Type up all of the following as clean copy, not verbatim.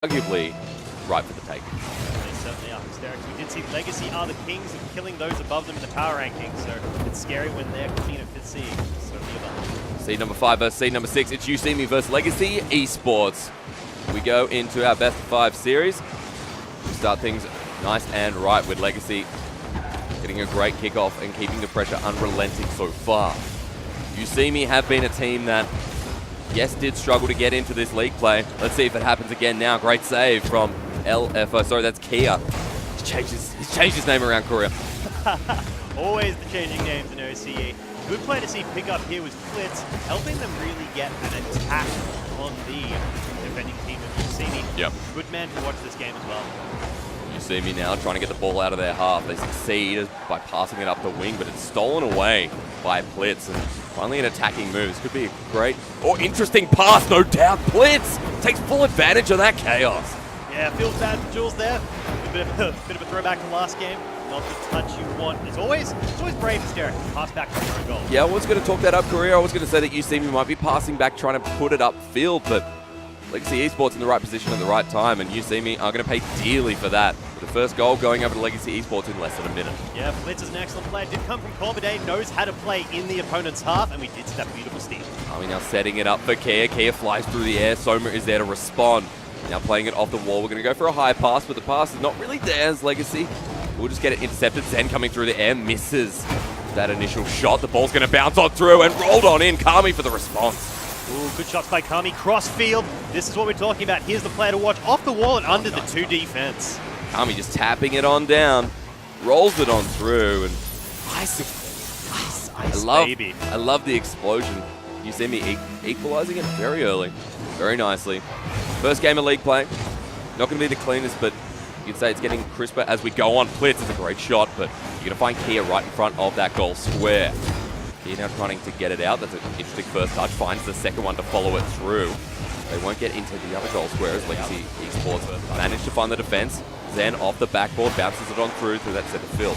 arguably right for the take. They certainly are. Hysterics. We did see Legacy are the kings of killing those above them in the power rankings, so it's scary when they're competing at 5th seed. Certainly above. Seed number 5 versus seed number 6. It's You See Me versus Legacy eSports. We go into our best of 5 series. We start things nice and right with Legacy getting a great kickoff and keeping the pressure unrelenting so far. You See Me have been a team that, yes, did struggle to get into this league play. Let's see if it happens again now. Great save from LFO. Sorry, that's Kia. He's changed his name around Korea. Always the changing names in OCE. Good play to see pick up here was Blitz, helping them really get an attack on the defending team of You See Me. Yep. Good man to watch this game as well. You See Me now trying to get the ball out of their half. They succeed by passing it up the wing, but it's stolen away by Blitz. And finally an attacking move. This could be a great or interesting pass, no doubt. Blitz takes full advantage of that chaos. Yeah, feels bad for Jules there. A bit of a throwback to last game. Not the touch you want. It's always brave, Hysteric. Pass back to your own goal. Yeah, I was going to talk that up, Korea. I was going to say that You See Me might be passing back, trying to put it upfield, but Legacy eSports in the right position at the right time, and You See Me are going to pay dearly for that. The first goal going over to Legacy eSports in less than a minute. Yeah, Blitz is an excellent player. Did come from Corvidae, knows how to play in the opponent's half, and we did see that beautiful steal. Army now setting it up for Kia. Kia flies through the air. Soma is there to respond. Now playing it off the wall. We're going to go for a high pass, but the pass is not really theirs, Legacy. We'll just get it intercepted. Zen coming through the air, misses that initial shot. The ball's going to bounce on through and rolled on in. Kami for the response. Ooh, good shots by Kami. Crossfield. This is what we're talking about. Here's the player to watch. Off the wall and under the 2 defense. Kami just tapping it on down. Rolls it on through. And Ice, baby. I love the explosion. You See Me equalizing it very early. Very nicely. First game of league play. Not going to be the cleanest, but you could say it's getting crisper as we go on. Blitz is a great shot, but you're going to find Kia right in front of that goal square. Kia now trying to get it out. That's an interesting first touch. Finds the second one to follow it through. They won't get into the other goal square as Legacy eSports managed to find the defense. Zen off the backboard, bounces it on through that center field.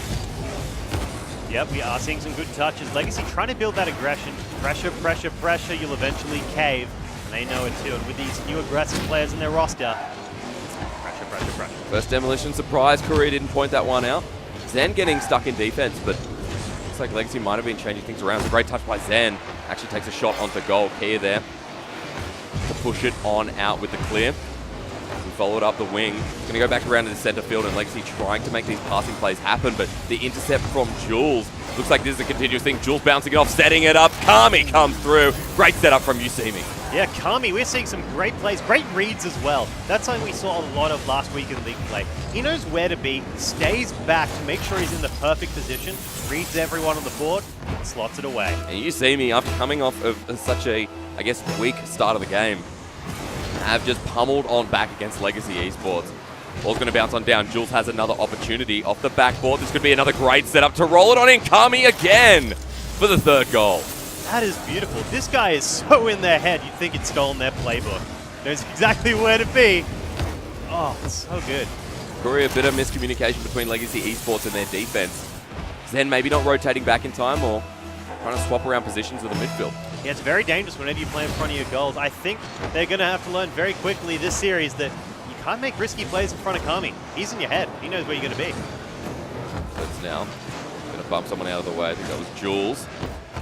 Yep, we are seeing some good touches. Legacy trying to build that aggression. Pressure, pressure, pressure. You'll eventually cave. And they know it too. And with these new aggressive players in their roster, pressure, pressure, pressure. First demolition surprise. Korea didn't point that one out. Zen getting stuck in defense, but looks like Legacy might have been changing things around. It's a great touch by Zen. Actually takes a shot onto goal. Kia there to push it on out with the clear. We followed up the wing. Going to go back around to the center field, and Legacy trying to make these passing plays happen, but the intercept from Jules. Looks like this is a continuous thing. Jules bouncing it off, setting it up. Kami comes through. Great setup from You See Me. Yeah, Kami, we're seeing some great plays, great reads as well. That's something we saw a lot of last week in the league play. He knows where to be, stays back to make sure he's in the perfect position, reads everyone on the board, and slots it away. And You See Me, after coming off of such a, I guess, weak start of the game, have just pummeled on back against Legacy eSports. Ball's going to bounce on down. Jules has another opportunity off the backboard. This could be another great setup to roll it on in. Kami again for the 3rd goal. That is beautiful. This guy is so in their head, you'd think he'd stolen their playbook. Knows exactly where to be. Oh, it's so good. Korea, a bit of miscommunication between Legacy eSports and their defense. Zen maybe not rotating back in time or trying to swap around positions with the midfield. Yeah, it's very dangerous whenever you play in front of your goals. I think they're going to have to learn very quickly this series that you can't make risky plays in front of Kami. He's in your head. He knows where you're going to be. That's now going to bump someone out of the way. I think that was Jules.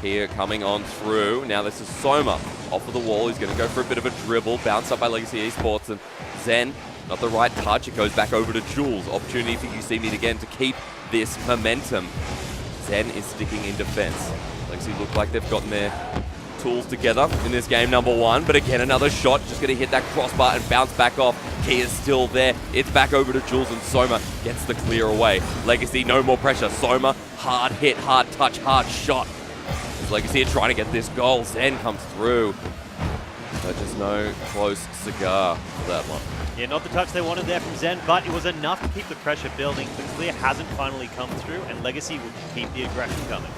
Here coming on through. Now this is Soma off of the wall. He's going to go for a bit of a dribble. Bounce up by Legacy eSports. And Zen, not the right touch. It goes back over to Jules. Opportunity for You See Me again to keep this momentum. Zen is sticking in defense. Legacy look like they've gotten their tools together in this game number 1. But again, another shot. Just going to hit that crossbar and bounce back off. Kia's still there. It's back over to Jules, and Soma gets the clear away. Legacy, no more pressure. Soma, hard hit, hard touch, hard shot. Legacy are trying to get this goal. Zen comes through. But just no close cigar for that one. Yeah, not the touch they wanted there from Zen, but it was enough to keep the pressure building. The clear hasn't finally come through, and Legacy will keep the aggression coming.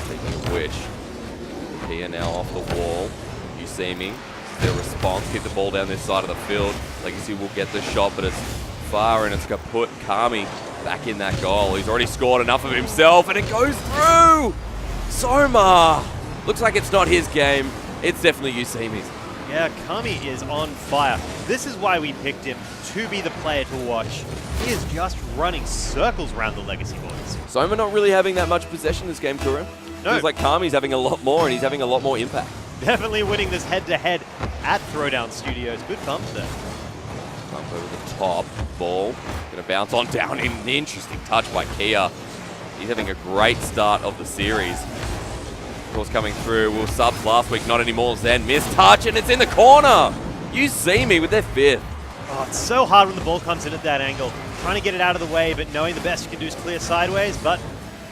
Speaking of which, Kia now off the wall. You See Me. Their response, keep the ball down this side of the field. Legacy will get the shot, but it's far, and it's going to put Kami back in that goal. He's already scored enough of himself, and it goes through! Soma! Looks like it's not his game. It's definitely You See Me's. Yeah, Kami is on fire. This is why we picked him to be the player to watch. He is just running circles around the Legacy boys. Soma not really having that much possession this game, Kura. No. Feels like Kami's having a lot more, and he's having a lot more impact. Definitely winning this head-to-head at Throwdown Studios. Good bump there. Bump over the top. Ball going to bounce on down. An interesting touch by Kia. He's having a great start of the series. Of course, coming through. We were subs last week, not anymore. Zen missed touch, and it's in the corner. You see me with their 5th. Oh, it's so hard when the ball comes in at that angle. Trying to get it out of the way, but knowing the best you can do is clear sideways. But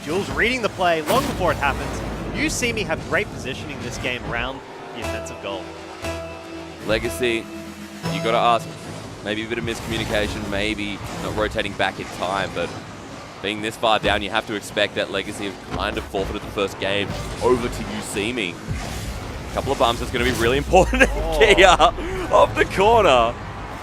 Jules reading the play long before it happens. You see me have great positioning this game around the offensive goal. Legacy, you got to ask, maybe a bit of miscommunication, maybe not rotating back in time, but being this far down, you have to expect that Legacy have kind of forfeited the first game over to You See Me. A couple of bumps that's going to be really important. Kia off the corner.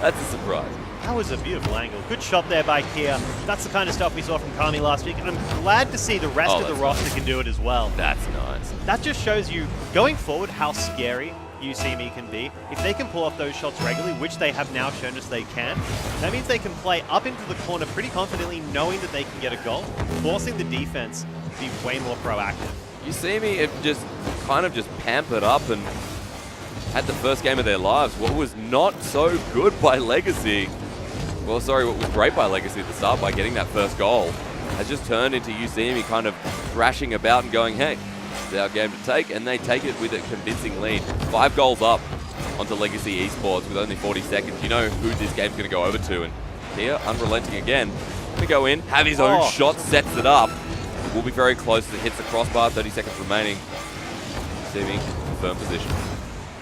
That's a surprise. That was a beautiful angle. Good shot there by Kia. That's the kind of stuff we saw from Kami last week, and I'm glad to see the rest of the roster can do it as well. That's nice. That just shows you, going forward, how scary You See Me can be. If they can pull off those shots regularly, which they have now shown us they can, that means they can play up into the corner pretty confidently, knowing that they can get a goal, forcing the defense to be way more proactive. You See Me have just kind of just pampered up and had the first game of their lives. What was not so good by Legacy, well, sorry, what was great by Legacy at the start by getting that first goal, has just turned into You See Me kind of thrashing about and going, hey, it's our game to take, and they take it with a convincing lead. 5 goals up onto Legacy eSports with only 40 seconds. You know who this game's going to go over to, and here, unrelenting again. Going to go in, have his own shot, sets it up. Will be very close as it hits the crossbar, 30 seconds remaining. You See Me, firm position.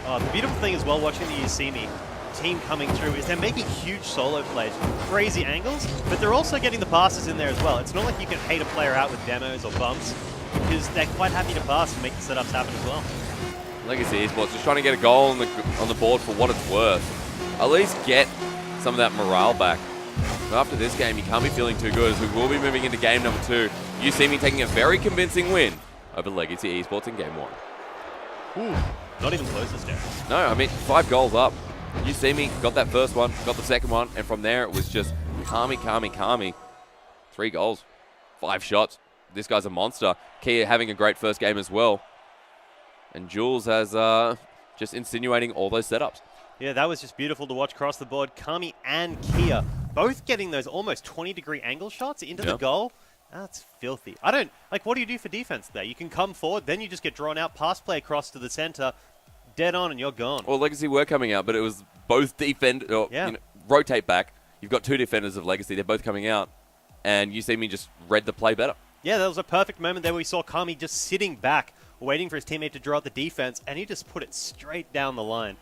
Oh, the beautiful thing as well, watching the You See Me team coming through, is they're making huge solo plays, crazy angles, but they're also getting the passes in there as well. It's not like you can hate a player out with demos or bumps, because they're quite happy to pass and make the setups happen as well. Legacy eSports just trying to get a goal on the board for what it's worth. At least get some of that morale back. But after this game, you can't be feeling too good, as we will be moving into game number 2. You See Me taking a very convincing win over Legacy eSports in game 1. Ooh, not even close this down. No, I mean, 5 goals up. You See Me got that first one, got the second one, and from there it was just Kami. 3 goals, 5 shots. This guy's a monster. Kia having a great first game as well. And Jules has just insinuating all those setups. Yeah, that was just beautiful to watch across the board. Kami and Kia both getting those almost 20-degree angle shots into the goal. That's filthy. I don't, like, what do you do for defense there? You can come forward, then you just get drawn out, pass play across to the center, dead on, and you're gone. Well, Legacy were coming out, but it was both rotate back. You've got 2 defenders of Legacy. They're both coming out. And You See Me just read the play better. Yeah, that was a perfect moment there where we saw Kami just sitting back, waiting for his teammate to draw out the defense, and he just put it straight down the line.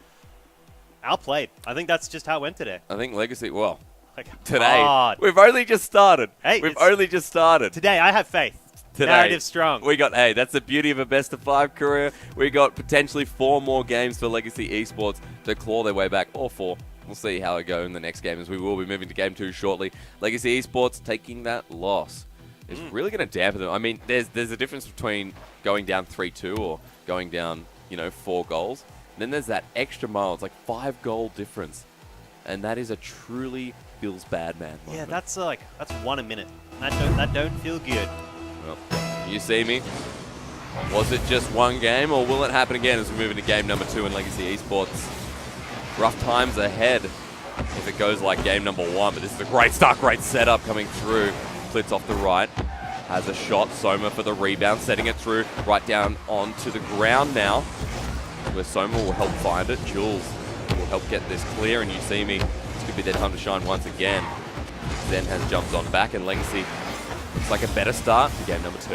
Outplayed. I think that's just how it went today. I think Legacy, well, today. We've only just started. Hey, we've only just started. Today, I have faith. Today, narrative strong. We got, hey, that's the beauty of a best of 5 career. We got potentially 4 more games for Legacy eSports to claw their way back, or 4. We'll see how it goes in the next game, as we will be moving to game 2 shortly. Legacy eSports taking that loss is really going to dampen them. I mean, there's a difference between going down 3-2 or going down, 4 goals. And then there's that extra mile. It's like 5 goal difference. And that is a truly feels bad, man. Yeah, that's 1 a minute. That don't feel good. Well, You See Me. Was it just 1 game, or will it happen again as we move into game number 2 in Legacy eSports? Rough times ahead if it goes like game number 1, but this is a great start, great setup coming through. Flits off the right, has a shot. Soma for the rebound, setting it through right down onto the ground now, where Soma will help find it. Jules will help get this clear, and You See Me, this could be their time to shine once again. Zen has jumped on back, and Legacy looks like a better start to game number 2.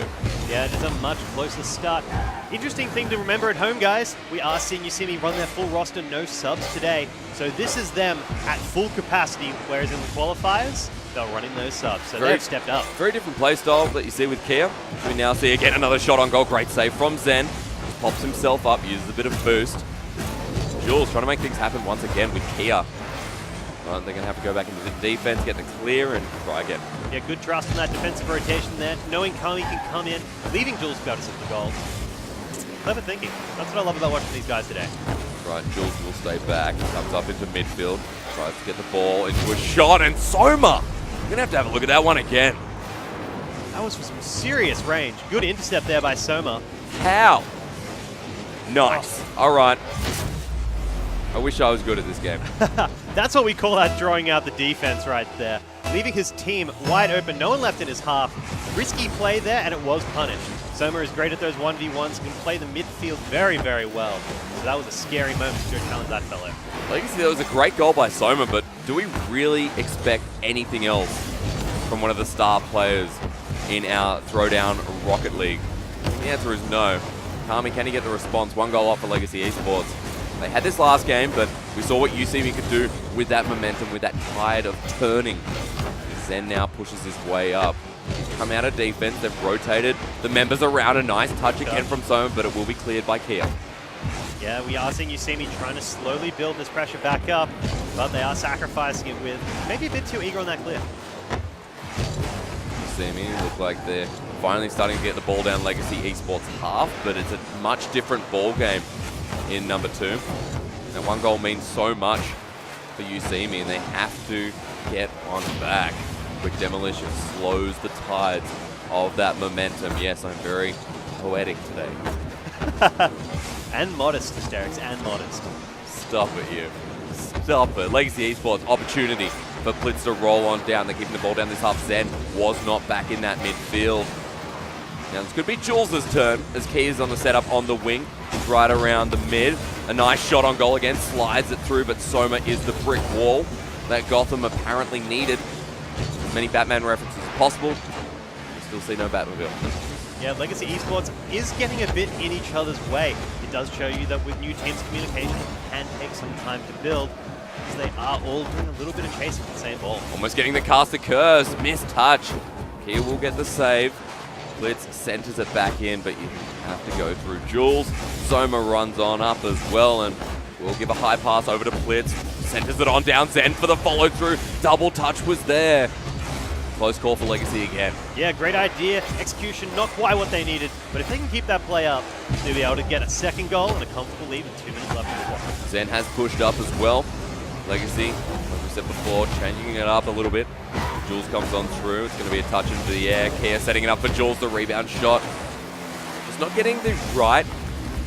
Yeah, it is a much closer start. Interesting thing to remember at home, guys. We are seeing You See Me run their full roster, no subs today. So this is them at full capacity, whereas in the qualifiers, they're running those subs. So they've stepped up. Very different play style that you see with Kia. We now see again another shot on goal. Great save from Zen. Just pops himself up, uses a bit of boost. Jules trying to make things happen once again with Kia. Well, they're going to have to go back into the defense, get the clear, and try again. Yeah, good trust in that defensive rotation there. Knowing Kami can come in, leaving Jules to be able to set the goal. Clever thinking. That's what I love about watching these guys today. Right, Jules will stay back. Comes up into midfield. Tries to get the ball into a shot, and Soma! You're going to have a look at that one again. That was for some serious range. Good intercept there by Soma. How? Nice. All right. I wish I was good at this game. That's what we call out drawing out the defense right there. Leaving his team wide open, no one left in his half. Risky play there, and it was punished. Soma is great at those 1v1s, can play the midfield very, very well. So that was a scary moment to challenge that fellow. Legacy, that was a great goal by Soma, but do we really expect anything else from one of the star players in our Throwdown Rocket League? The answer is no. Kami, can he get the response? One goal off for Legacy eSports. They had this last game, but we saw what UCB could do with that momentum, with that tide of turning. Zen now pushes his way up. Come out of defense, they've rotated the members around. A nice touch again from Soma, but it will be cleared by Kia. Yeah, we are seeing UCB trying to slowly build this pressure back up, but they are sacrificing it with maybe a bit too eager on that clear. UCB look like they're finally starting to get the ball down Legacy eSports half, but it's a much different ball game in number 2. That one goal means so much for UCB, and they have to get on back. Quick demolition slows the tides of that momentum. Yes, I'm very poetic today. And modest, Asterix, and modest. Stop it, you. Stop it. Legacy eSports, opportunity for Blitz to roll on down. They're keeping the ball down this half. Zen was not back in that midfield. Now this could be Jules' turn as Key is on the setup on the wing, right around the mid. A nice shot on goal again, slides it through, but Soma is the brick wall that Gotham apparently needed. As many Batman references as possible. We still see no Batmobile. Yeah, Legacy eSports is getting a bit in each other's way. It does show you that with new teams, communication can take some time to build, because they are all doing a little bit of chasing for the same ball. Almost getting the caster curse, missed touch. Kia will get the save. Blitz centers it back in, but you have to go through Jules. Soma runs on up as well, and we'll give a high pass over to Blitz. Centers it on down. Zen for the follow through. Double touch was there. Close call for Legacy again. Yeah, great idea. Execution, not quite what they needed, but if they can keep that play up, they'll be able to get a second goal and a comfortable lead with 2 minutes left in the clock. Zen has pushed up as well. Legacy, like we said before, changing it up a little bit. Jules comes on through. It's going to be a touch into the air. Kia setting it up for Jules, the rebound shot. Just not getting the right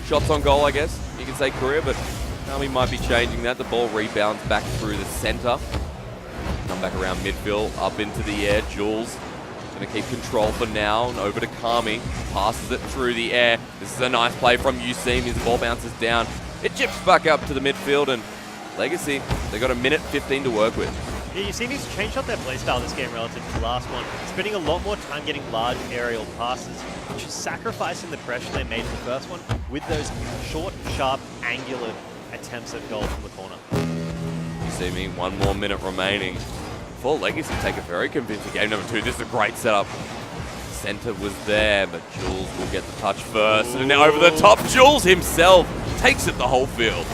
shots on goal, I guess. You can say career, but now we might be changing that. The ball rebounds back through the center. Come back around midfield, up into the air. Jules going to keep control for now, and over to Kami. Passes it through the air. This is a nice play from Useem. His ball bounces down. It chips back up to the midfield, and Legacy, they've got a minute 15 to work with. Yeah, Useem's changed up their playstyle this game relative to the last one, spending a lot more time getting large aerial passes, which is sacrificing the pressure they made in the first one with those short, sharp, angular attempts at goal from the corner. Useem, 1 more minute remaining. For Legacy, take a very convincing game number 2. This is a great setup. Center was there, but Jules will get the touch first. And now over the top, Jules himself takes it the whole field.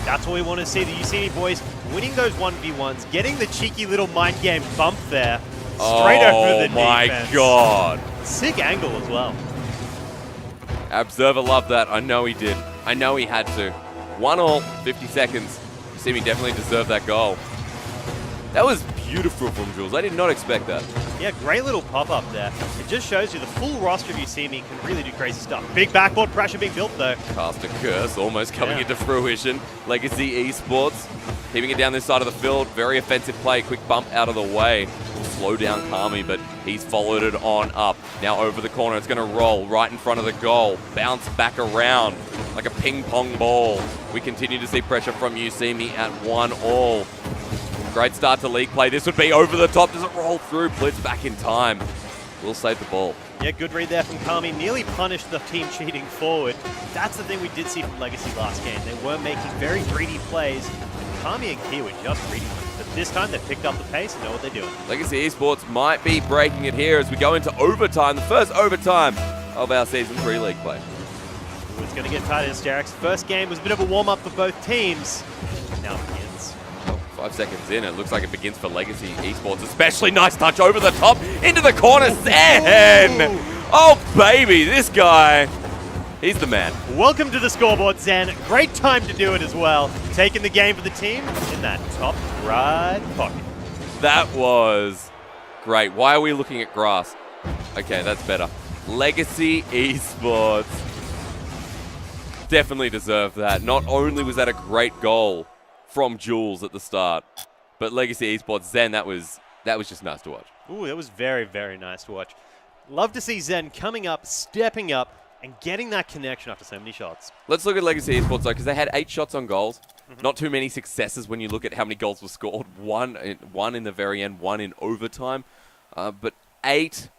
That's what we want to see, the UCB boys winning those 1v1s, getting the cheeky little mind game bump there. Straight over the defense. Oh my god. Sick angle as well. Observer loved that. I know he did. I know he had to. 1-1, 50 seconds. UCB definitely deserved that goal. That was beautiful from Jules. I did not expect that. Yeah, great little pop-up there. It just shows you the full roster of UCB can really do crazy stuff. Big backboard pressure being built, though. Caster curse almost coming into fruition. Legacy eSports keeping it down this side of the field. Very offensive play. Quick bump out of the way. Will slow down Kami, but he's followed it on up. Now over the corner. It's going to roll right in front of the goal. Bounce back around like a ping-pong ball. We continue to see pressure from UCB at 1-1. Great start to league play. This would be over the top. Does it roll through? Blitz back in time. We'll save the ball. Yeah, good read there from Kami. Nearly punished the team cheating forward. That's the thing we did see from Legacy last game. They were making very greedy plays, and Kami and Kia were just reading them. But this time they picked up the pace and know what they're doing. Legacy eSports might be breaking it here as we go into overtime, the first overtime of our Season 3 league play. Ooh, it's going to get tight, Asterix. First game was a bit of a warm-up for both teams. Now it begins. 5 seconds in, it looks like it begins for Legacy eSports. Especially nice touch over the top, into the corner, Zen! Oh, baby, this guy He's the man. Welcome to the scoreboard, Zen. Great time to do it as well. Taking the game for the team in that top right pocket. That was great. Why are we looking at grass? Okay, that's better. Legacy eSports definitely deserved that. Not only was that a great goal from Jules at the start, but Legacy eSports, Zen, that was just nice to watch. Ooh, that was very, very nice to watch. Love to see Zen coming up, stepping up, and getting that connection after so many shots. Let's look at Legacy eSports, though, because they had 8 shots on goals. Not too many successes when you look at how many goals were scored. One in the very end, 1 in overtime. But 8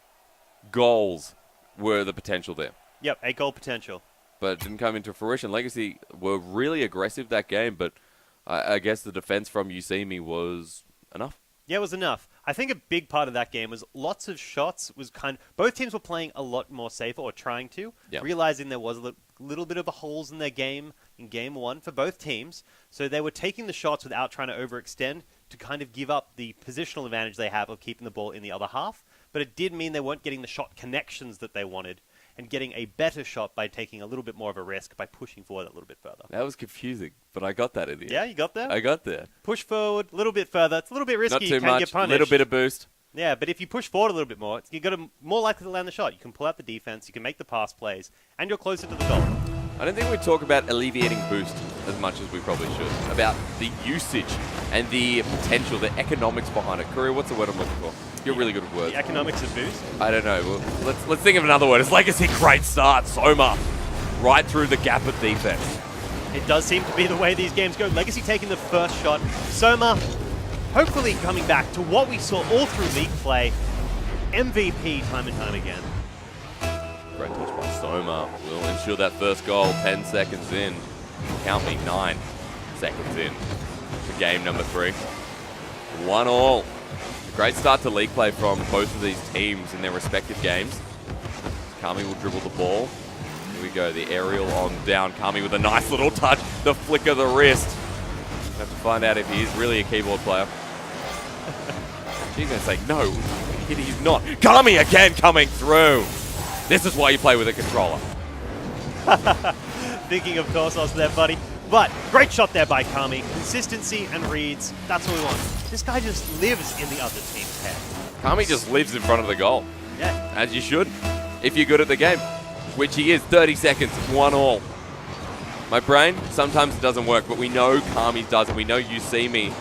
goals were the potential there. Yep, 8 goal potential. But it didn't come into fruition. Legacy were really aggressive that game, but I guess the defense from You See Me was enough. Yeah, it was enough. I think a big part of that game was lots of shots. Both teams were playing a lot more safer, or trying to, realizing there was a little bit of a holes in their game in game 1 for both teams. So they were taking the shots without trying to overextend to kind of give up the positional advantage they have of keeping the ball in the other half. But it did mean they weren't getting the shot connections that they wanted, and getting a better shot by taking a little bit more of a risk by pushing forward a little bit further. That was confusing, but I got that in the end. Yeah, you got there? I got there. Push forward a little bit further. It's a little bit risky. Not too you can much, get a punished. little bit of boost. Yeah, but if you push forward a little bit more, you're more likely to land the shot. You can pull out the defense, you can make the pass plays, and you're closer to the goal. I don't think we talk about alleviating boost as much as we probably should. About the usage and the potential, the economics behind it. Courier, what's the word I'm looking for? You're really good at words. The economics of boost? I don't know. Well, let's think of another word. It's Legacy, great start. Soma, right through the gap of defense. It does seem to be the way these games go. Legacy taking the first shot. Soma, hopefully coming back to what we saw all through league play. MVP time and time again. Great touch by Soma. Will ensure that first goal 10 seconds in. Count me, 9 seconds in to game number 3. 1-1. Great start to league play from both of these teams in their respective games. Kami will dribble the ball. Here we go, the aerial on down. Kami with a nice little touch, the flick of the wrist. Have to find out if he is really a keyboard player. She's going to say, no, he's not. Kami again coming through. This is why you play with a controller. Thinking of Torsos there, buddy. But great shot there by Kami. Consistency and reads, that's what we want. This guy just lives in the other team's head. Kami just lives in front of the goal. Yeah. As you should, if you're good at the game. Which he is, 30 seconds, 1-1. My brain, sometimes it doesn't work, but we know Kami does, and we know You See Me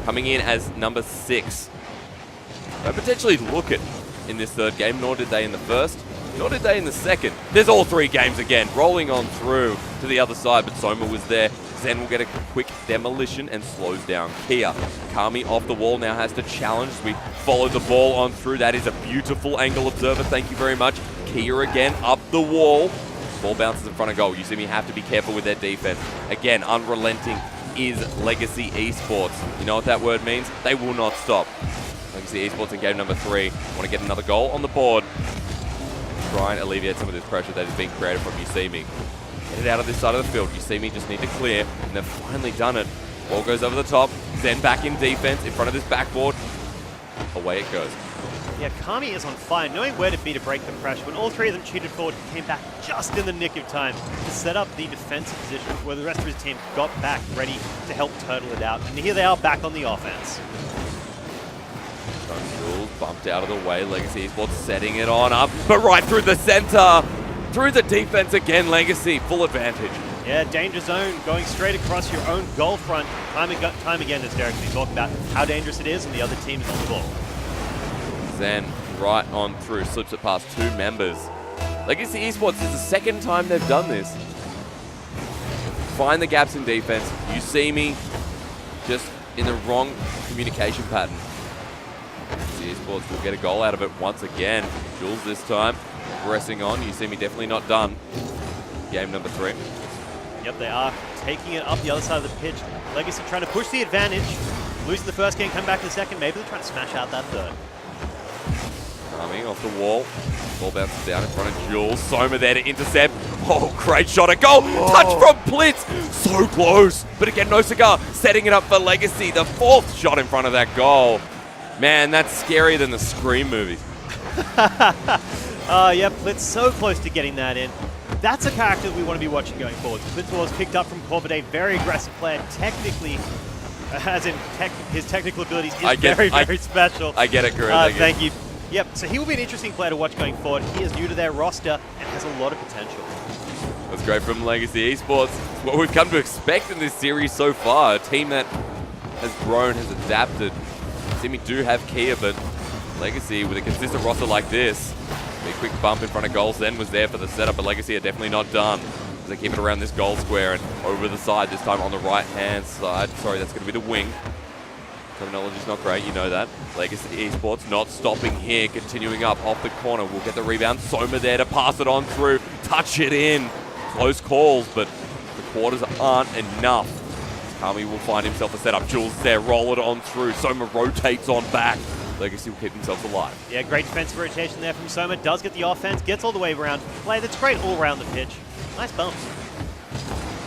coming in as number 6. They potentially look it in this third game, nor did they in the first. Nor did they in the second. There's all 3 games again, rolling on through to the other side, but Soma was there. Zen will get a quick demolition and slows down Kia. Kami off the wall now has to challenge. We follow the ball on through. That is a beautiful angle, observer. Thank you very much. Kia again up the wall. Ball bounces in front of goal. You see me have to be careful with their defense. Again, unrelenting is Legacy eSports. You know what that word means? They will not stop. Legacy eSports in game number 3. Want to get another goal on the board. Try and alleviate some of this pressure that is being created from You See Me. Get it out of this side of the field. You See Me just need to clear, and they've finally done it. Ball goes over the top. Zen back in defense in front of this backboard. Away it goes. Yeah, Kami is on fire, knowing where to be to break the pressure. When all 3 of them cheated forward, he came back just in the nick of time to set up the defensive position where the rest of his team got back ready to help turtle it out. And here they are back on the offense. Jules bumped out of the way. Legacy eSports setting it on up, but right through the center. Through the defense again, Legacy, full advantage. Yeah, danger zone, going straight across your own goal front. Time again, as Derek's been talking about how dangerous it is, and the other team is on the ball. Zen right on through, slips it past 2 members. Legacy eSports is the second time they've done this. Find the gaps in defense. You See Me just in the wrong communication pattern. Legacy eSports will get a goal out of it once again. Jules this time. Pressing on. You See Me definitely not done. Game number 3. Yep, they are taking it up the other side of the pitch. Legacy trying to push the advantage. Losing the first game, come back in the second. Maybe they're trying to smash out that third. Coming off the wall. Ball bounces down in front of Jules. Soma there to intercept. Oh, great shot. A goal. Touch from Blitz. So close. But again, No Cigar setting it up for Legacy. The 4th shot in front of that goal. Man, that's scarier than the Scream movies. Yep, Blitz so close to getting that in. That's a character we want to be watching going forward. Blitzball was picked up from Corvidae, very aggressive player, technically, as in his technical abilities is very special. I get it, Guru. Thank you. Yep, so he will be an interesting player to watch going forward. He is new to their roster and has a lot of potential. That's great from Legacy Esports. It's what we've come to expect in this series so far. A team that has grown, has adapted. Simi do have Kia, but Legacy with a consistent roster like this, a quick bump in front of goals then was there for the setup, but Legacy are definitely not done. As they keep it around this goal square and over the side, this time on the right-hand side. Sorry, that's going to be the wing. Terminology's not great, you know that. Legacy Esports not stopping here, continuing up off the corner. We'll get the rebound. Soma there to pass it on through, touch it in. Close calls, but the quarters aren't enough. Kami will find himself a setup. Jules there, roll it on through. Soma rotates on back. Legacy will keep themselves alive. Yeah, great defensive rotation there from Soma. Does get the offense, gets all the way around. Play that's great all around the pitch. Nice bumps.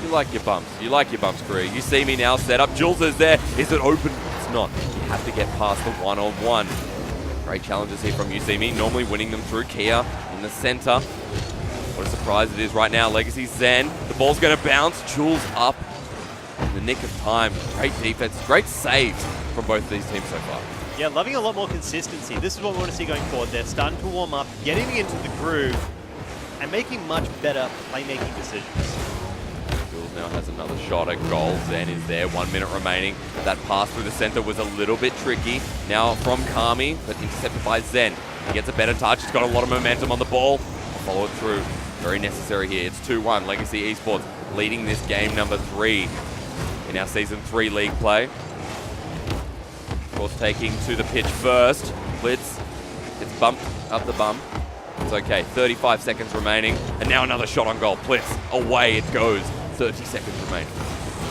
You like your bumps. You like your bumps, Gree. You see me now set up. Jules is there. Is it open? It's not. You have to get past the one-on-one. Great challenges here from UCME. Normally winning them through Kia in the center. What a surprise it is right now. Legacy Zen. The ball's going to bounce. Jules up in the nick of time. Great defense. Great saves from both of these teams so far. Yeah, loving a lot more consistency. This is what we want to see going forward. They're starting to warm up, getting into the groove, and making much better playmaking decisions. Jules now has another shot at goal. Zen is there. 1 minute remaining. That pass through the center was a little bit tricky. Now from Kami, but intercepted by Zen. He gets a better touch. He's got a lot of momentum on the ball. Follow it through. Very necessary here. It's 2-1. Legacy Esports leading this game number 3 in our Season 3 league play. Of course, taking to the pitch first. Blitz. It's bumped up the bum. It's okay. 35 seconds remaining. And now another shot on goal. Blitz. Away it goes. 30 seconds remaining.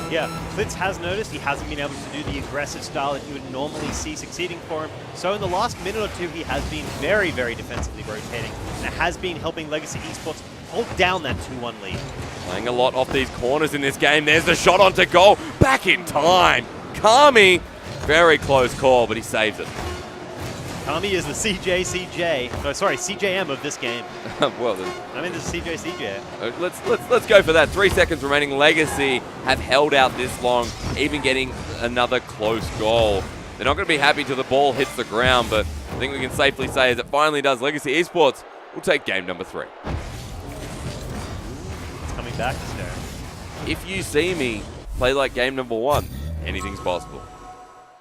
Yeah, Blitz has noticed he hasn't been able to do the aggressive style that you would normally see succeeding for him. So in the last minute or two, he has been very, very defensively rotating. And it has been helping Legacy Esports hold down that 2-1 lead. Playing a lot off these corners in this game. There's the shot onto goal. Back in time. Kami. Very close call, but he saves it. Kami is the CJM of this game. Well, I mean, this is CJ. let's go for that. 3 seconds remaining. Legacy have held out this long, even getting another close goal. They're not going to be happy till the ball hits the ground, but I think we can safely say as it finally does, Legacy Esports will take game number 3. It's coming back to stare. If you see me play like game number 1, anything's possible.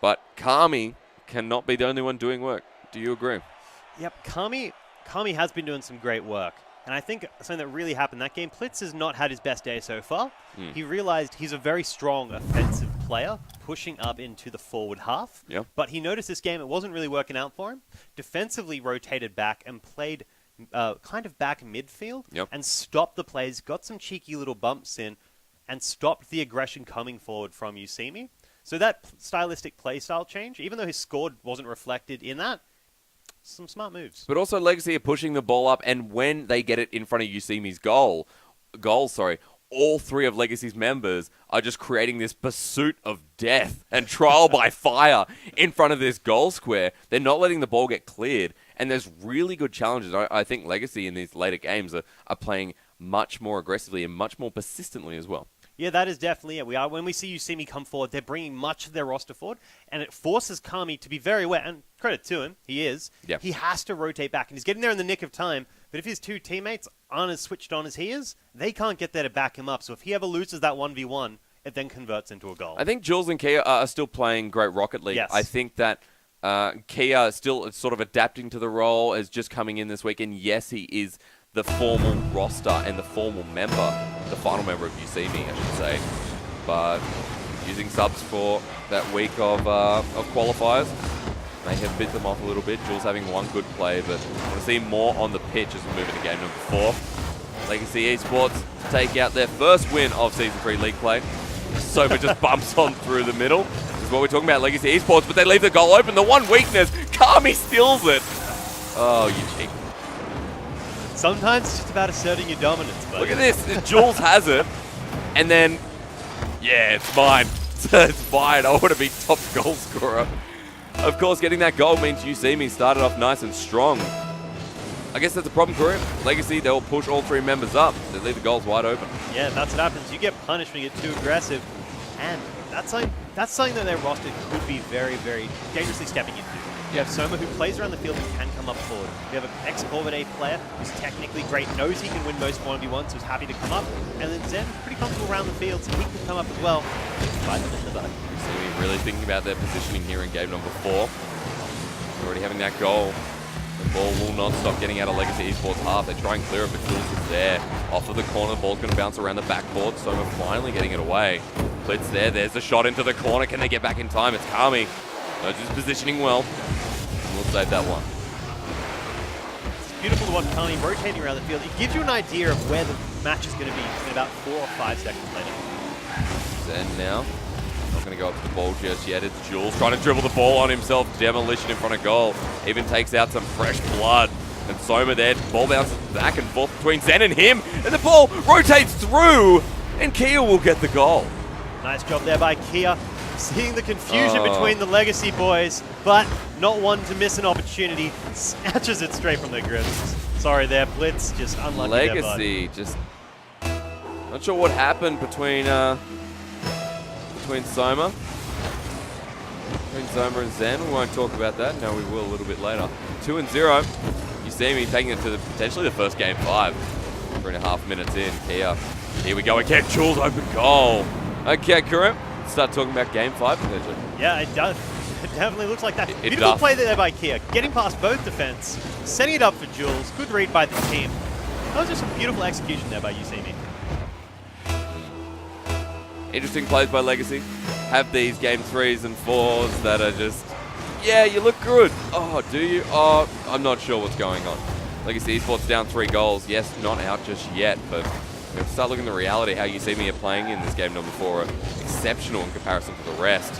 But Kami cannot be the only one doing work. Do you agree? Yep, Kami has been doing some great work. And I think something that really happened that game, Plitz has not had his best day so far. He realized he's a very strong offensive player, pushing up into the forward half. Yep. But he noticed this game, it wasn't really working out for him. Defensively rotated back and played kind of back midfield and stopped the plays, got some cheeky little bumps in, and stopped the aggression coming forward from You See Me. So that stylistic play style change, even though his score wasn't reflected in that, some smart moves. But also Legacy are pushing the ball up, and when they get it in front of Usimi's goal, all 3 of Legacy's members are just creating this pursuit of death and trial by fire in front of this goal square. They're not letting the ball get cleared, and there's really good challenges. I think Legacy in these later games are playing much more aggressively and much more persistently as well. Yeah, that is definitely it. When we see Usimi come forward, they're bringing much of their roster forward, and it forces Kami to be very aware, and credit to him, he is. Yep. He has to rotate back, and he's getting there in the nick of time, but if his 2 teammates aren't as switched on as he is, they can't get there to back him up. So if he ever loses that 1v1, it then converts into a goal. I think Jules and Kia are still playing great Rocket League. Yes. I think that Kia is still sort of adapting to the role, is just coming in this week, and yes, he is the formal roster and the formal member, the final member of UCME, I should say. But using subs for that week of qualifiers may have bit them off a little bit. Jules having one good play, but I want to see more on the pitch as we move into game number 4. Legacy Esports take out their first win of Season 3 League play. Soma just bumps on through the middle. This is what we're talking about, Legacy Esports, but they leave the goal open. The one weakness, Kami steals it. Oh, you cheat. Sometimes it's just about asserting your dominance, buddy. Look at this. Jules has it. And then, yeah, it's mine. It's mine. I want to be top goal scorer. Of course, getting that goal means UCME started off nice and strong. I guess that's a problem for him. Legacy, they'll push all 3 members up. They leave the goals wide open. Yeah, that's what happens. You get punished when you get too aggressive. And that's something that their roster could be very, very dangerously stepping into. You have Soma, who plays around the field and can come up forward. You have an ex-Corvidae player who's technically great, knows he can win most 1v1s, who's happy to come up. And then Zen, pretty comfortable around the field, so he can come up as well. Find them in the back. So we're really thinking about their positioning here in game number 4. Already having that goal. The ball will not stop getting out of Legacy Esports half. They try and clear it, but Jules is there. Off of the corner, the ball's going to bounce around the backboard. Soma finally getting it away. Blitz there. There's the shot into the corner. Can they get back in time? It's Kami. No, just positioning well. We'll save that one. It's beautiful to watch Kami rotating around the field. It gives you an idea of where the match is going to be in about 4 or 5 seconds later. Zen now. Not going to go up to the ball just yet. It's Jules trying to dribble the ball on himself. Demolition in front of goal. Even takes out some fresh blood. And Soma there. Ball bounces back and forth between Zen and him. And the ball rotates through. And Kia will get the goal. Nice job there by Kia. Seeing the confusion between the Legacy boys, but not one to miss an opportunity. Snatches it straight from their grips. Sorry there, Blitz. Just unlucky Legacy, just not sure what happened between Soma. Between Soma and Zen. We won't talk about that. No, we will a little bit later. 2-0. You see me taking it to potentially the first game 5. 3.5 minutes in. Kia. Here we go again. Jules open goal. Okay, Kurim. Start talking about game 5 potentially. Yeah, it does. It definitely looks like that. It Beautiful does. play there by Kia. Getting past both defense, setting it up for Jules. Good read by the team. That was just some beautiful execution there by UCME. Interesting plays by Legacy. Have these game 3s and 4s that are just, yeah, you look good. Oh, do you? Oh, I'm not sure what's going on. Legacy Esports down 3 goals. Yes, not out just yet, but we have to start looking at the reality. How UCME are playing in this game number 4 are exceptional in comparison to the rest.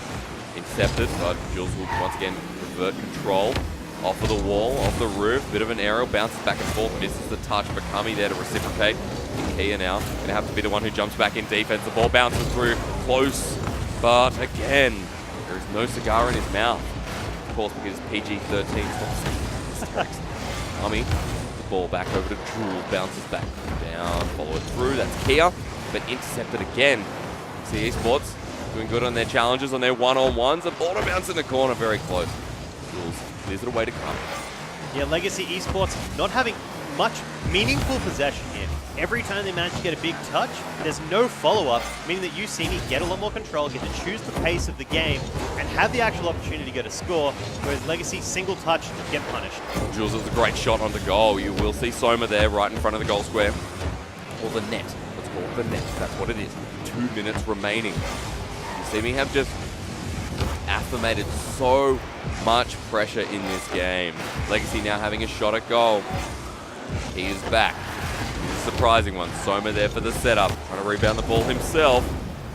Intercepted, but Jules will once again revert control. Off of the wall, off the roof, bit of an aerial, bounces back and forth, misses the touch, but Kami there to reciprocate. Kia now going to have to be the one who jumps back in defense. The ball bounces through, close, but again, there is no cigar in his mouth. Of course, because PG-13 stops. Kami, the ball back over to Jules, bounces back down, follow it through, that's Kia, but intercepted again. See eSports doing good on their challenges, on their one-on-ones. The ball bounce in the corner, very close. Jules clears it away to Kami. Yeah, Legacy Esports not having much meaningful possession here. Every time they manage to get a big touch, there's no follow-up, meaning that UCME get a lot more control, get to choose the pace of the game, and have the actual opportunity to get a score, whereas Legacy single touch, get punished. Jules is a great shot on the goal. You will see Soma there right in front of the goal square. Or the net. Let's call it the net. That's what it is. 2 minutes remaining. UCME have just affirmated so much pressure in this game. Legacy now having a shot at goal. He is back. It's a surprising one. Soma there for the setup. Trying to rebound the ball himself.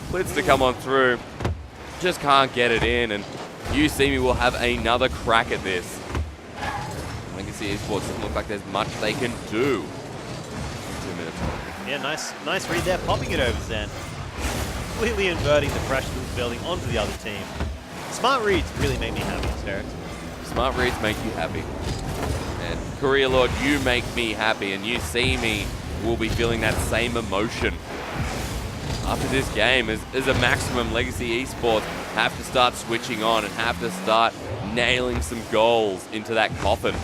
Blitz to come on through. Just can't get it in, and UCME will have another crack at this. Legacy Esports doesn't look like there's much they can do. 2 minutes. Yeah, nice read there, popping it over Zen. Completely inverting the pressure that was building onto the other team. Smart reads really make me happy, Derek. Smart reads make you happy. And Courier Lord, you make me happy, and UCME will be feeling that same emotion. After this game, as a maximum, Legacy Esports have to start switching on and have to start nailing some goals into that coffin.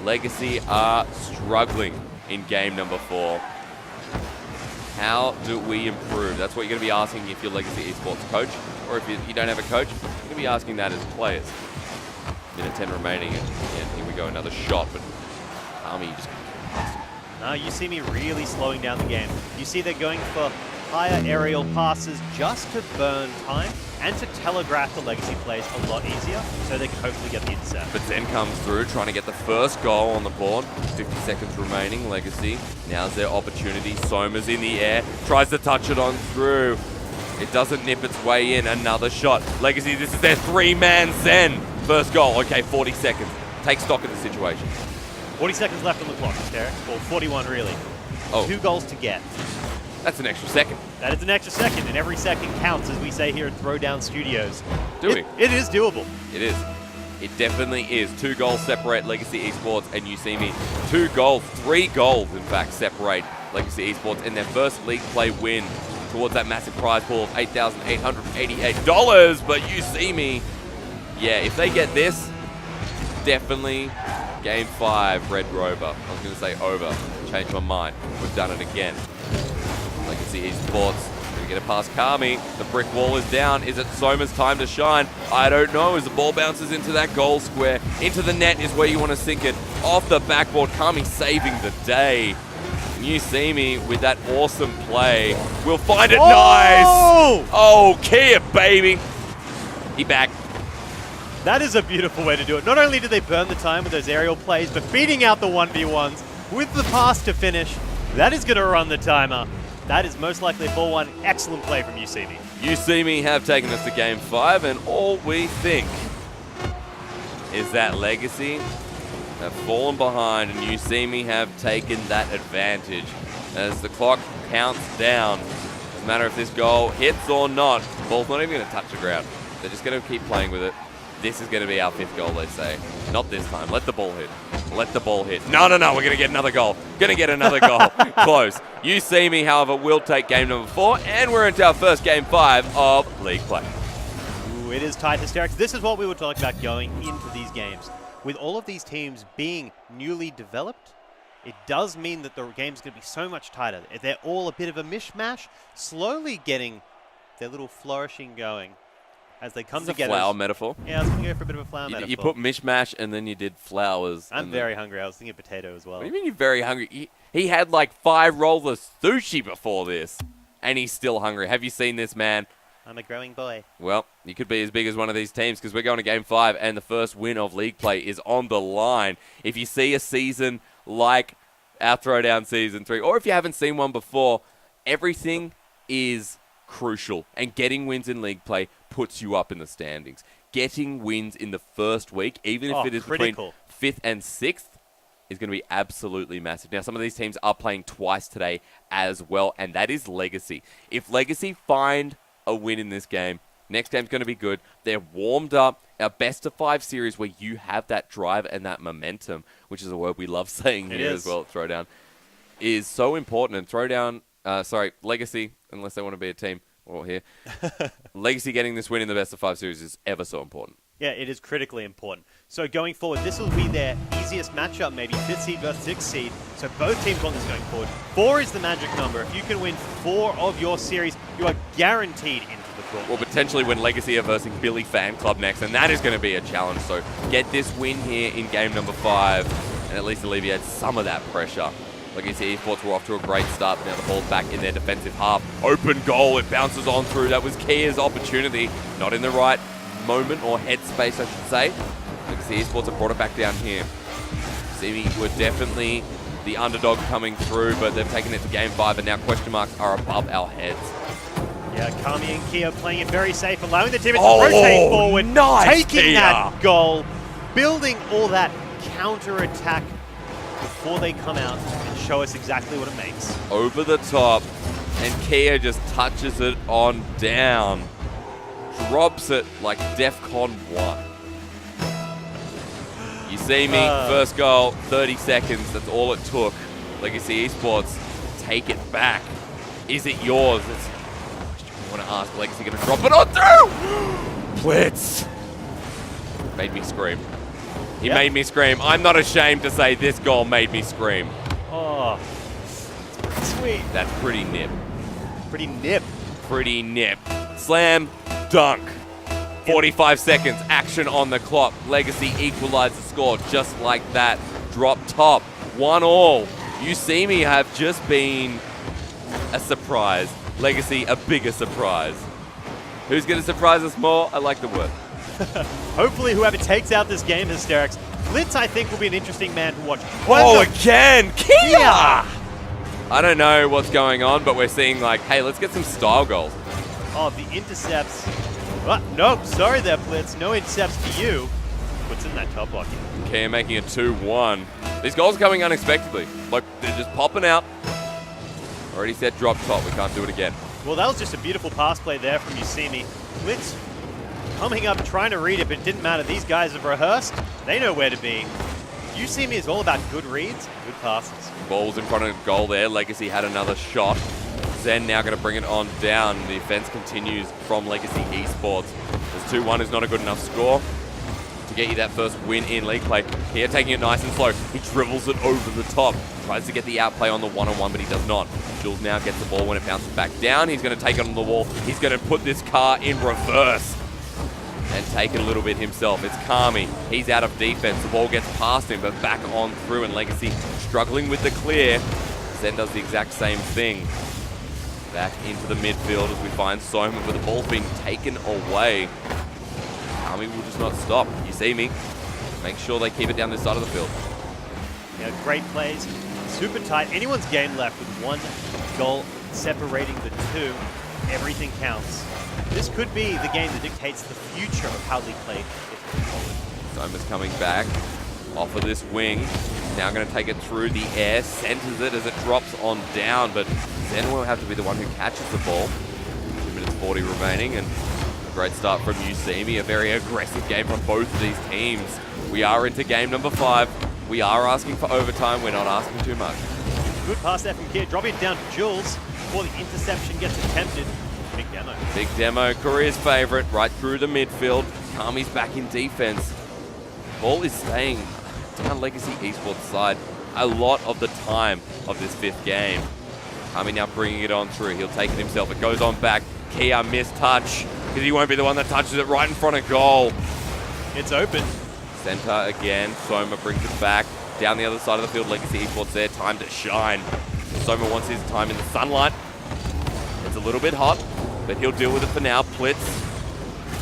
Legacy are struggling in game number 4. How do we improve? That's what you're going to be asking if you're Legacy Esports coach, or if you don't have a coach, you're going to be asking that as players. Minute 10 remaining, and here we go, another shot, but Kami just can't pass. No, you see me really slowing down the game. You see they're going for higher aerial passes just to burn time and to telegraph the Legacy plays a lot easier so they can hopefully get the intercept. But Zen comes through, trying to get the first goal on the board. 50 seconds remaining, Legacy. Now's their opportunity. Soma's in the air, tries to touch it on through. It doesn't nip its way in. Another shot. Legacy, this is their 3-man Zen. First goal, okay, 40 seconds. Take stock of the situation. 40 seconds left on the clock, Derek. Or 41, really. Oh. 2 goals to get. That's an extra second. That is an extra second, and every second counts, as we say here at Throwdown Studios. Do we? It is doable. It is. It definitely is. 2 goals separate Legacy Esports and UCME. 2 goals, 3 goals, in fact, separate Legacy Esports in their first league play win towards that massive prize pool of $8,888. But UCME, yeah, if they get this, definitely Game 5, Red Rover. I was going to say over. Changed my mind. We've done it again. Legacy Esports. Gonna get it past Kami. The brick wall is down. Is it Soma's time to shine? I don't know. As the ball bounces into that goal square, into the net is where you want to sink it. Off the backboard, Kami saving the day. And you see me with that awesome play. We'll find it. Nice. Oh, Kia, baby. He back. That is a beautiful way to do it. Not only did they burn the time with those aerial plays, but beating out the 1v1s with the pass to finish. That is going to run the timer. That is most likely a 4-1. Excellent play from UCME. UCME have taken us to Game 5, and all we think is that Legacy have fallen behind, and UCME have taken that advantage. As the clock counts down, no matter if this goal hits or not, the ball's not even going to touch the ground. They're just going to keep playing with it. This is going to be our 5th goal, they say. Not this time. Let the ball hit. Let the ball hit. No, we're going to get another goal. Going to get another goal. Close. UCME, however, will take game number 4, and we're into our first Game 5 of league play. Ooh, it is tight, Hysterics. This is what we were talking about going into these games. With all of these teams being newly developed, it does mean that the game's going to be so much tighter. They're all a bit of a mishmash, slowly getting their little flourishing going as they come together. Flower metaphor. Yeah, I was going to go for a bit of a flower metaphor. You put mishmash and then you did flowers. I'm very hungry. I was thinking potato as well. What do you mean you're very hungry? He had like 5 rolls of sushi before this, and he's still hungry. Have you seen this man? I'm a growing boy. Well, you could be as big as one of these teams because we're going to Game 5, and the first win of league play is on the line. If you see a season like our Throwdown Season 3, or if you haven't seen one before, everything is crucial, and getting wins in league play puts you up in the standings. Getting wins in the first week, even if it is critical. Between 5th and 6th, is going to be absolutely massive. Now, some of these teams are playing twice today as well, and that is Legacy. If Legacy find a win in this game, next game's going to be good. They're warmed up. Our best-of-5 series where you have that drive and that momentum, which is a word we love saying here as well at Throwdown, is so important. And Legacy, unless they want to be a team, or here, Legacy getting this win in the best-of-5 series is ever so important. Yeah, it is critically important. So going forward, this will be their easiest matchup, maybe 5th seed versus 6th seed. So both teams want this going forward. 4 is the magic number. If you can win 4 of your series, you are guaranteed into the quarter. Well, potentially when Legacy are versing Billy Fan Club next, and that is going to be a challenge. So get this win here in game number 5, and at least alleviate some of that pressure. Legacy Esports were off to a great start, but now the ball's back in their defensive half. Open goal, it bounces on through. That was Kia's opportunity. Not in the right moment or headspace, I should say. Legacy Esports have brought it back down here. See, we're definitely the underdog coming through, but they've taken it to game 5, and now question marks are above our heads. Yeah, Kami and Kia playing it very safe, allowing the team to rotate forward, nice, taking Kia. that goal, building all that counter-attack before they come out and show us exactly what it makes. Over the top, and Kia just touches it on down. Drops it like DEFCON 1. You see me, first goal, 30 seconds, that's all it took. Legacy Esports, take it back. Is it yours? That's the question we want to ask. Legacy going to drop it on through! Blitz! Made me scream. He made me scream. I'm not ashamed to say this goal made me scream. Oh, it's pretty sweet. That's pretty nip. Pretty nip. Pretty nip. Slam, dunk. 45 seconds, action on the clock. Legacy equalized the score just like that. Drop top, 1-1. You see me have just been a surprise. Legacy, a bigger surprise. Who's going to surprise us more? I like the word. Hopefully whoever takes out this game, Hysterics. Blitz, I think, will be an interesting man to watch. Again, Kia! I don't know what's going on, but we're seeing like, hey, let's get some style goals. Oh, the intercepts. Nope, sorry there, Blitz. No intercepts for you. What's in that top block? Kia making it 2-1. These goals are coming unexpectedly. Like, they're just popping out. Already said drop top. We can't do it again. Well, that was just a beautiful pass play there from Usimi. Blitz coming up, trying to read it, but it didn't matter. These guys have rehearsed. They know where to be. You See Me is all about good reads, good passes. Ball's in front of goal there. Legacy had another shot. Zen now going to bring it on down. The offense continues from Legacy eSports. As 2-1 is not a good enough score to get you that first win in league play. Here taking it nice and slow. He dribbles it over the top. Tries to get the outplay on the one-on-one, but he does not. Jules now gets the ball when it bounces back down. He's going to take it on the wall. He's going to put this car in reverse and take it a little bit himself. It's Kami. He's out of defense. The ball gets past him, but back on through, and Legacy struggling with the clear. Zen does the exact same thing. Back into the midfield as we find Soma, but the ball's being taken away. Kami will just not stop. You see me. Make sure they keep it down this side of the field. Yeah, great plays. Super tight. Anyone's game left with one goal separating the two. Everything counts. This could be the game that dictates the future of how league play is forward. Soma's coming back off of this wing. Now going to take it through the air, centers it as it drops on down, but Zen will have to be the one who catches the ball. 2 minutes 40 remaining, and a great start from Usimi. A very aggressive game from both of these teams. We are into game number 5. We are asking for overtime. We're not asking too much. Good pass there from Kier, dropping it down to Jules before the interception gets attempted. Big demo. Big demo, career's favorite, right through the midfield. Kami's back in defense. Ball is staying down Legacy eSports side a lot of the time of this 5th game. Kami now bringing it on through. He'll take it himself. It goes on back. Kia missed touch because he won't be the one that touches it right in front of goal. It's open. Center again. Soma brings it back. Down the other side of the field, Legacy eSports there. Time to shine. Soma wants his time in the sunlight. It's a little bit hot, but he'll deal with it for now. Plitz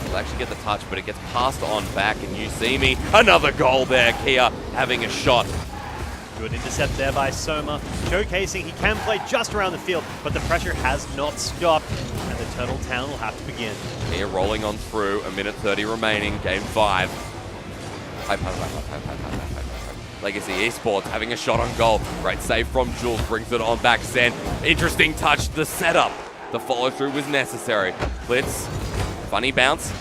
will actually get the touch, but it gets passed on back, and you see me. Another goal there. Kia having a shot. Good intercept there by Soma, showcasing he can play just around the field, but the pressure has not stopped, and the Turtle Town will have to begin. Kia rolling on through. 1 minute 30 remaining. Game 5. Legacy eSports having a shot on goal. Great save from Jules. Brings it on back. Zen. Interesting touch. The setup. The follow through was necessary. Blitz. Funny bounce.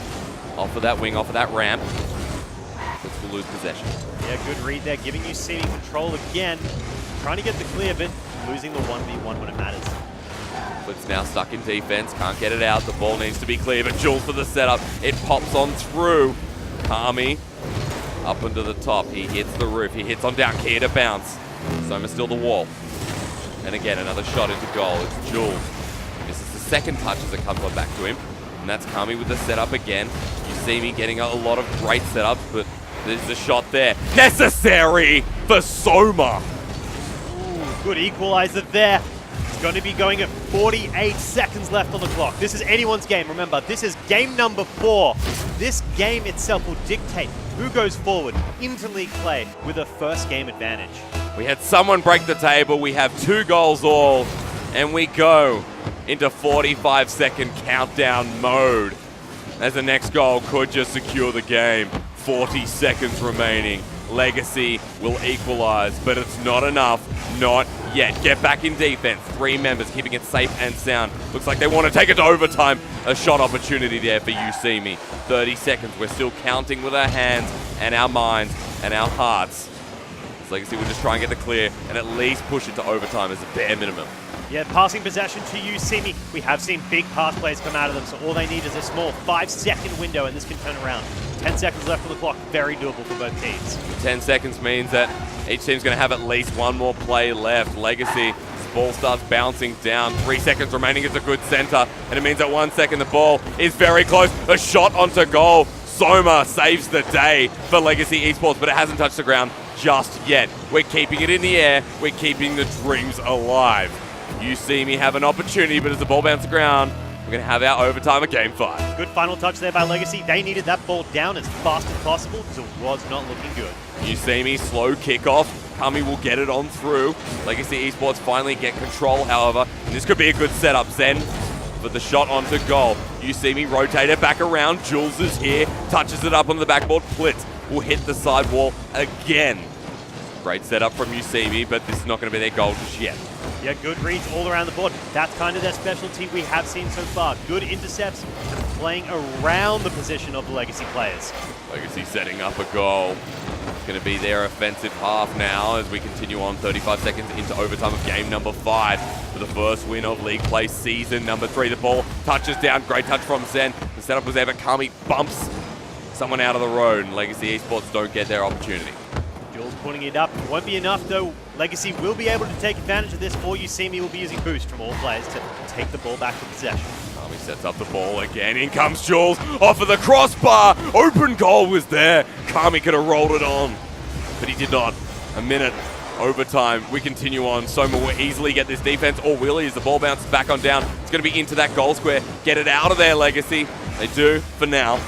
Off of that wing. Off of that ramp. Blitz will lose possession. Yeah, good read there. Giving you seating control again. Trying to get the clear, but losing the 1v1 when it matters. Blitz now stuck in defense. Can't get it out. The ball needs to be clear, but Jules for the setup. It pops on through. Kami. Up into the top. He hits the roof. He hits on down. Kia to bounce. Soma still the wall. And again, another shot into goal. It's Jules. This is the second touch as it comes on back to him. And that's Kami with the setup again. You see me getting a lot of great setups, but there's a shot there. Necessary for Soma. Ooh, good equalizer there. It's going to be going at 48 seconds left on the clock. This is anyone's game. Remember, this is game number 4. This game itself will dictate who goes forward into league play with a first game advantage. We had someone break the table. We have 2 goals all, and we go into 45-second countdown mode as the next goal could just secure the game. 40 seconds remaining. Legacy will equalize, but it's not enough. Not yet. Get back in defense. 3 members keeping it safe and sound. Looks like they want to take it to overtime. A shot opportunity there for You See Me. 30 seconds. We're still counting with our hands and our minds and our hearts. As Legacy will just try and get the clear and at least push it to overtime as a bare minimum. Yeah, passing possession to You See Me. We have seen big pass plays come out of them, so all they need is a small 5-second window, and this can turn around. 10 seconds left on the clock. Very doable for both teams. 10 seconds means that each team's going to have at least one more play left. Legacy, ball starts bouncing down. 3 seconds remaining is a good center, and it means that 1 second the ball is very close. A shot onto goal. Soma saves the day for Legacy eSports, but it hasn't touched the ground just yet. We're keeping it in the air. We're keeping the dreams alive. You See Me have an opportunity, but as the ball bounces the ground, we're going to have our overtime of Game 5. Good final touch there by Legacy. They needed that ball down as fast as possible because it was not looking good. You See Me, slow kickoff. Kami will get it on through. Legacy eSports finally get control, however. And this could be a good setup. Zen for the shot onto goal. You See Me rotate it back around. Jules is here. Touches it up on the backboard. Plitz will hit the side wall again. Great setup from You See Me, but this is not going to be their goal just yet. Yeah, good reads all around the board. That's kind of their specialty we have seen so far. Good intercepts and playing around the position of the Legacy players. Legacy setting up a goal. It's going to be their offensive half now as we continue on 35 seconds into overtime of game number 5 for the first win of League Play season number 3. The ball touches down. Great touch from Zen. The setup was there, but Kami bumps someone out of the road, and Legacy Esports don't get their opportunity. Jules putting it up. Won't be enough, though. Legacy will be able to take advantage of this. Or you see me will be using boost from all players to take the ball back to possession. Kami sets up the ball again. In comes Jules off of the crossbar. Open goal was there. Kami could have rolled it on, but he did not. A minute. Overtime. We continue on. Soma will easily get this defense, or will he, as the ball bounces back on down. It's going to be into that goal square. Get it out of there, Legacy. They do for now.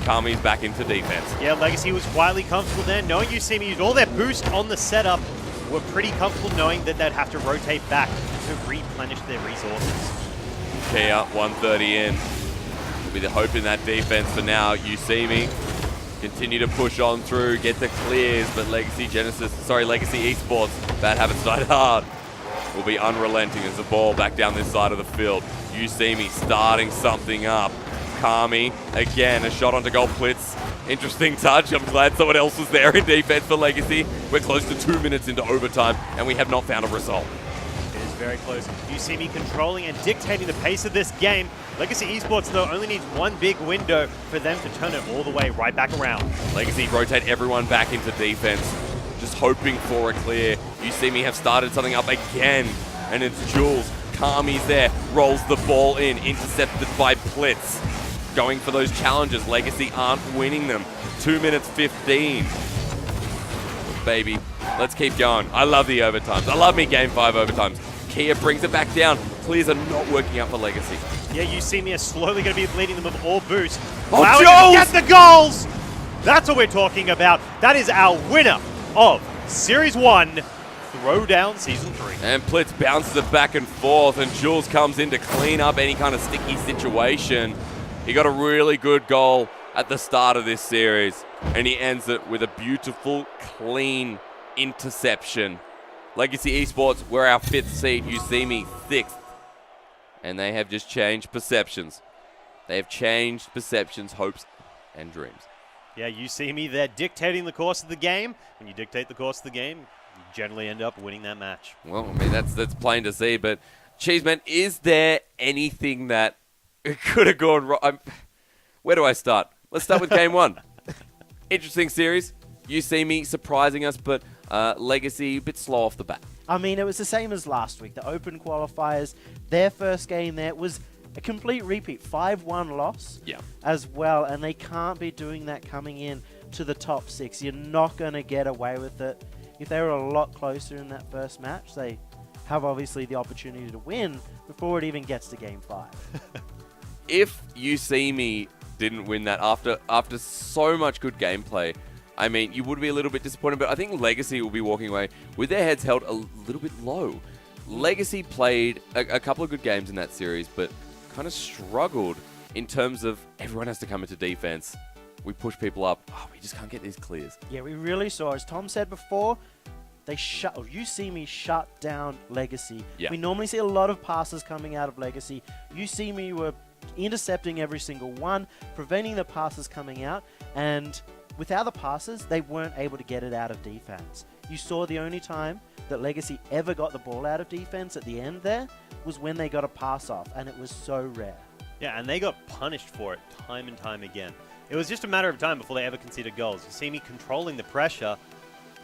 Kami's back into defense. Yeah, Legacy was quietly comfortable there. Knowing you see me used all their boost on the setup, were pretty comfortable knowing that they'd have to rotate back to replenish their resources. Kia, 130 in. Will be the hope in that defense for now. You see me. Continue to push on through, get the clears, but Legacy Esports, bad habits die hard, will be unrelenting as the ball back down this side of the field. You see me starting something up. Kami, again, a shot onto goal. Plitz, interesting touch. I'm glad someone else was there in defense for Legacy. We're close to 2 minutes into overtime, and we have not found a result. It is very close. You see me controlling and dictating the pace of this game. Legacy Esports, though, only needs one big window for them to turn it all the way right back around. Legacy rotate everyone back into defense, just hoping for a clear. You see me have started something up again, and it's Jules. Kami's there, rolls the ball in, intercepted by Plitz. Going for those challenges. Legacy aren't winning them. 2 minutes 15. Baby, let's keep going. I love the overtimes. I love me game 5 overtimes. Kia brings it back down. Clears are not working out for Legacy. Yeah, you see me are slowly going to be leading them with all boost. Oh, allowing them to get the goals! That's what we're talking about. That is our winner of Series 1, Throwdown Season 3. And Plitz bounces it back and forth, and Jules comes in to clean up any kind of sticky situation. He got a really good goal at the start of this series, and he ends it with a beautiful, clean interception. Legacy Esports, we're our 5th seed. You see me 6th. And they have just changed perceptions. They have changed perceptions, hopes, and dreams. Yeah, you see me there dictating the course of the game. When you dictate the course of the game, you generally end up winning that match. Well, I mean, that's plain to see, but Cheeseman, is there anything that could have gone wrong? Where do I start? Let's start with game 1. Interesting series. You see me surprising us, but Legacy a bit slow off the bat. I mean, it was the same as last week. The Open qualifiers, their first game there was a complete repeat. 5-1 loss as well, and they can't be doing that coming in to the top 6. You're not going to get away with it. If they were a lot closer in that first match, they have obviously the opportunity to win before it even gets to game 5. If You See Me didn't win that after so much good gameplay, I mean, you would be a little bit disappointed, but I think Legacy will be walking away with their heads held a little bit low. Legacy played a couple of good games in that series, but kind of struggled in terms of everyone has to come into defense. We push people up. Oh, we just can't get these clears. Yeah, we really saw, as Tom said before, You See Me shut down Legacy. Yeah. We normally see a lot of passes coming out of Legacy. You See Me were intercepting every single one, preventing the passes coming out, and without the passes, they weren't able to get it out of defense. You saw the only time that Legacy ever got the ball out of defense at the end there was when they got a pass off, and it was so rare. Yeah, and they got punished for it time and time again. It was just a matter of time before they ever conceded goals. You see me controlling the pressure.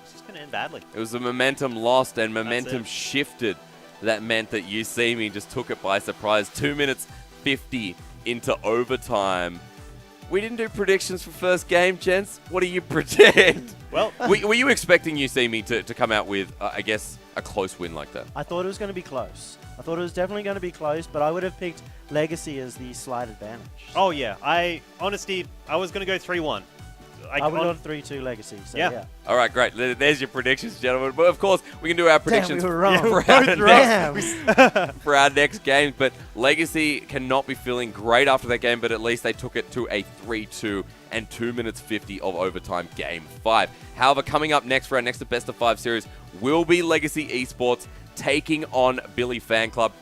It's just going to end badly. It was the momentum lost and momentum shifted. That meant that You See Me just took it by surprise. 2 minutes 50 into overtime. We didn't do predictions for first game, gents. What do you predict? Well, were you expecting You See Me to come out with, I guess, a close win like that? I thought it was going to be close. I thought it was definitely going to be close, but I would have picked Legacy as the slight advantage. Oh, yeah. Honestly, I was going to go 3-1. I would have gone 3-2 Legacy. So yeah. All right, great. There's your predictions, gentlemen. But of course, we can do our predictions we were wrong. for our next game. But Legacy cannot be feeling great after that game, but at least they took it to a 3-2 and 2 minutes 50 of overtime game 5. However, coming up next for our next Best of 5 series will be Legacy Esports taking on Billy Fan Club.